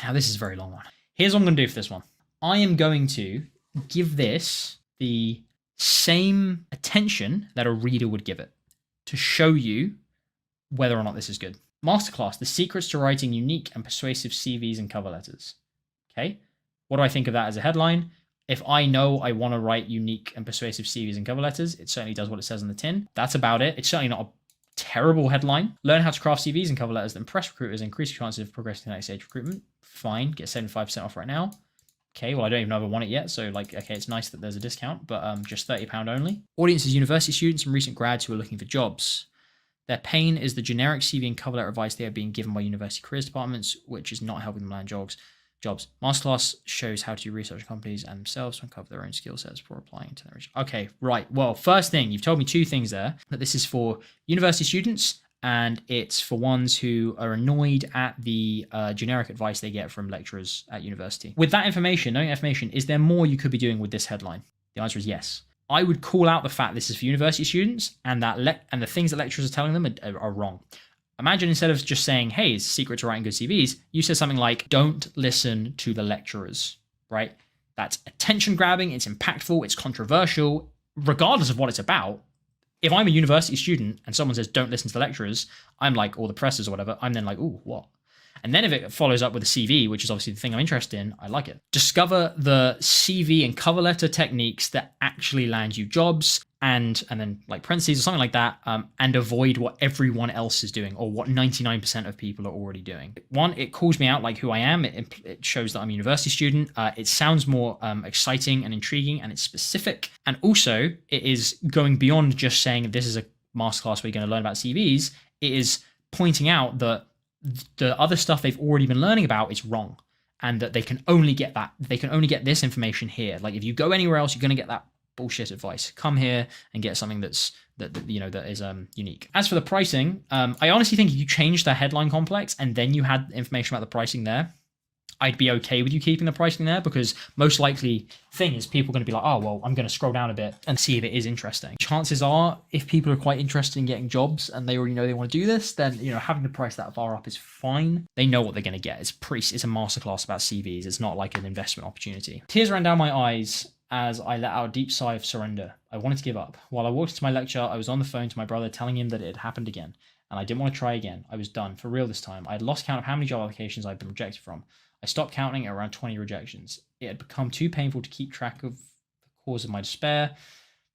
Now this is a very long one. Here's what I'm going to do for this one. I am going to give this the same attention that a reader would give it to show you whether or not this is good. Masterclass, the secrets to writing unique and persuasive CVs and cover letters. Okay. What do I think of that as a headline? If I know I want to write unique and persuasive CVs and cover letters, it certainly does what it says on the tin. That's about it. It's certainly not a terrible headline. Learn how to craft CVs and cover letters that impress recruiters and increase your chances of progressing to the next stage of recruitment. Fine. Get 75% off right now. Okay, well, I don't even know if I want it yet. So, like, okay, it's nice that there's a discount, but just £30 only. Audience is university students and recent grads who are looking for jobs. Their pain is the generic CV and cover letter advice they are being given by university careers departments, which is not helping them land jobs. Masterclass shows how to research companies and themselves to uncover their own skill sets before applying to their research. Okay, right. Well, first thing, you've told me two things there. That this is for university students and it's for ones who are annoyed at the generic advice they get from lecturers at university. With that information, knowing that information, is there more you could be doing with this headline? The answer is yes. I would call out the fact this is for university students and that the things that lecturers are telling them are wrong. Imagine instead of just saying, hey, it's a secret to writing good CVs, you said something like, don't listen to the lecturers, right? That's attention grabbing, it's impactful, it's controversial, regardless of what it's about. If I'm a university student and someone says, don't listen to the lecturers, I'm like, or the professors or whatever, I'm then like, ooh, what? And then if it follows up with a CV, which is obviously the thing I'm interested in, I like it. Discover the CV and cover letter techniques that actually land you jobs and then like parentheses or something like that, and avoid what everyone else is doing or what 99% of people are already doing. One, it calls me out like who I am. It shows that I'm a university student. It sounds more exciting and intriguing and it's specific. And also it is going beyond just saying this is a masterclass where you're going to learn about CVs. It is pointing out that the other stuff they've already been learning about is wrong and that they can only get this information here. Like if you go anywhere else, you're going to get that bullshit advice. Come here and get something that is unique. As for the pricing, I honestly think if you changed the headline complex and then you had information about the pricing there, I'd be okay with you keeping the pricing there because most likely thing is people are going to be like, oh, well, I'm going to scroll down a bit and see if it is interesting. Chances are if people are quite interested in getting jobs and they already know they want to do this, then, having the price that far up is fine. They know what they're going to get. It's a masterclass about CVs. It's not like an investment opportunity. Tears ran down my eyes as I let out a deep sigh of surrender. I wanted to give up. While I walked into my lecture, I was on the phone to my brother telling him that it had happened again. And I didn't want to try again. I was done, for real this time. I had lost count of how many job applications I'd been rejected from. I stopped counting at around 20 rejections. It had become too painful to keep track of the cause of my despair.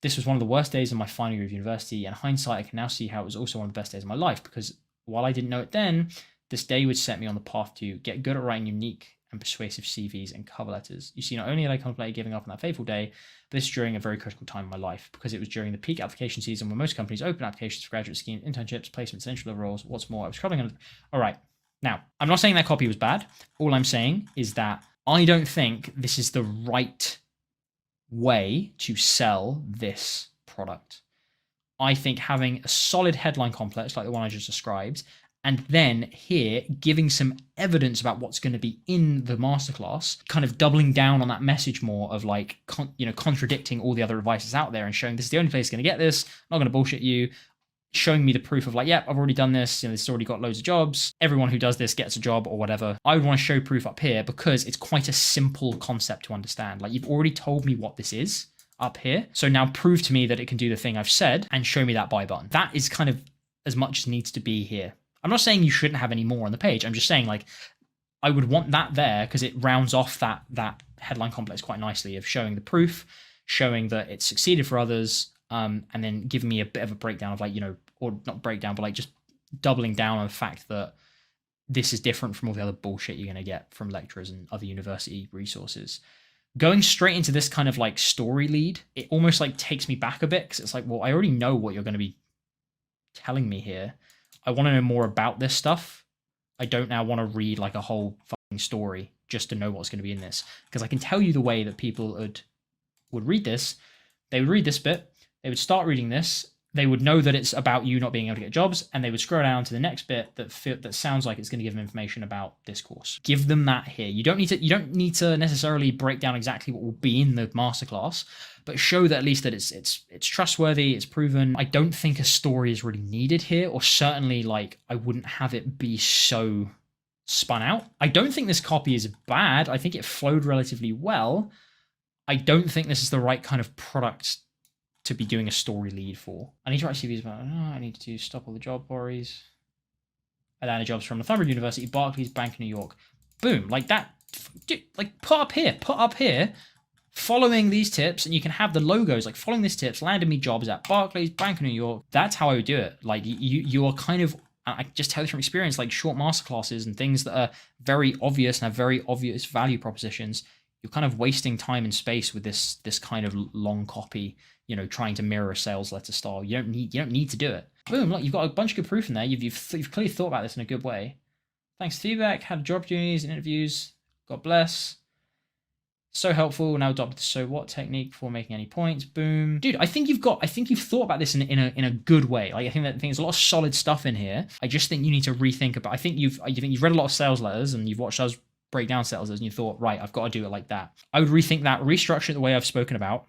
This was one of the worst days of my final year of university. In hindsight, I can now see how it was also one of the best days of my life because while I didn't know it then, this day would set me on the path to get good at writing unique and persuasive CVs and cover letters. You see, not only had I contemplated giving up on that fateful day, but this during a very critical time in my life because it was during the peak application season when most companies open applications for graduate schemes, internships, placements, and entry-level roles. What's more, I was covering on. All right. Now, I'm not saying that copy was bad. All I'm saying is that I don't think this is the right way to sell this product. I think having a solid headline complex like the one I just described, and then here giving some evidence about what's going to be in the masterclass, kind of doubling down on that message more of like, contradicting all the other advices out there and showing this is the only place going to get this, I'm not going to bullshit you. Showing me the proof of like, yep, I've already done this, this has already got loads of jobs. Everyone who does this gets a job or whatever. I would want to show proof up here because it's quite a simple concept to understand. Like you've already told me what this is up here. So now prove to me that it can do the thing I've said and show me that buy button. That is kind of as much as needs to be here. I'm not saying you shouldn't have any more on the page. I'm just saying like, I would want that there because it rounds off that headline complex quite nicely of showing the proof, showing that it's succeeded for others, and then giving me a bit of a breakdown of like, or not breakdown, but like just doubling down on the fact that this is different from all the other bullshit you're going to get from lecturers and other university resources. Going straight into this kind of like story lead, it almost like takes me back a bit because it's like, well, I already know what you're going to be telling me here. I want to know more about this stuff. I don't now want to read like a whole fucking story just to know what's going to be in this because I can tell you the way that people would read this. They would read this bit. They would start reading this. They would know that it's about you not being able to get jobs, and they would scroll down to the next bit that sounds like it's going to give them information about this course. Give them that here. You don't need to necessarily break down exactly what will be in the masterclass, but show that at least that it's trustworthy, it's proven. I don't think a story is really needed here, or certainly like I wouldn't have it be so spun out. I don't think this copy is bad. I think it flowed relatively well. I don't think this is the right kind of product to be doing a story lead for. I need to write CVs about, I need to stop all the job worries. Atlanta jobs from Northumberland University, Barclays, Bank of New York. Boom, like that. Dude, like put up here, following these tips, and you can have the logos, like following these tips, landed me jobs at Barclays, Bank of New York. That's how I would do it. Like you are kind of, I just tell you from experience, like short masterclasses and things that are very obvious and have very obvious value propositions. You're kind of wasting time and space with this kind of long copy, you know, trying to mirror a sales letter style. You don't need to do it. Boom, look, you've got a bunch of good proof in there. You've clearly thought about this in a good way. Thanks for feedback, had job opportunities and interviews. God bless. So helpful. Now adopted the so what technique before making any points. Boom. Dude, I think you've thought about this in a good way. Like I think there's a lot of solid stuff in here. I just think you need to rethink about. I think you've read a lot of sales letters and you've watched us break down sales letters and you thought, right, I've got to do it like that. I would rethink that, restructure it the way I've spoken about.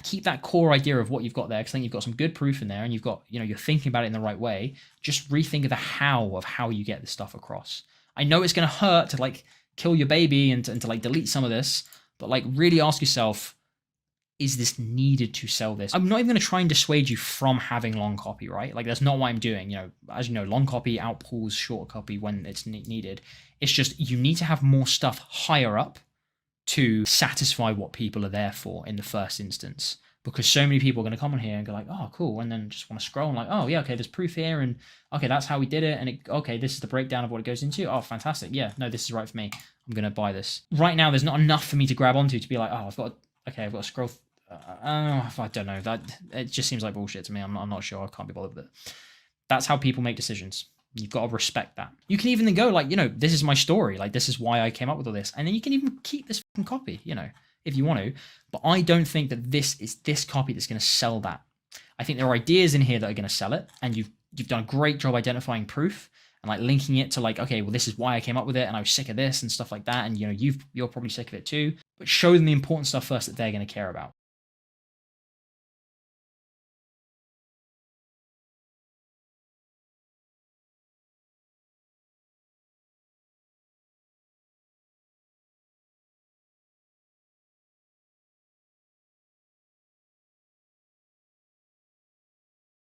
Keep that core idea of what you've got there, because I think you've got some good proof in there and you've got, you know, you're thinking about it in the right way. Just rethink of the how of how you get this stuff across. I know it's going to hurt to like kill your baby and to like delete some of this, but like really ask yourself, is this needed to sell this? I'm not even going to try and dissuade you from having long copy, right? Like that's not what I'm doing. You know, as you know, long copy outpulls short copy when it's needed. It's just you need to have more stuff higher up to satisfy what people are there for in the first instance, because so many people are going to come on here and go like, oh cool, and then just want to scroll and like, oh yeah, okay, there's proof here, and okay, that's how we did it, and okay, this is the breakdown of what it goes into. Oh fantastic, yeah, no, this is right for me, I'm going to buy this. Right now there's not enough for me to grab onto to be like, oh, I've got to scroll. I don't know, that it just seems like bullshit to me. I'm not sure, I can't be bothered with it. That's how people make decisions. You've got to respect that. You can even then go like, you know, this is my story. Like, this is why I came up with all this. And then you can even keep this fucking copy, you know, if you want to. But I don't think that this is this copy that's going to sell that. I think there are ideas in here that are going to sell it. And you've done a great job identifying proof and like linking it to like, okay, well, this is why I came up with it and I was sick of this and stuff like that. And, you know, you're probably sick of it too. But show them the important stuff first that they're going to care about.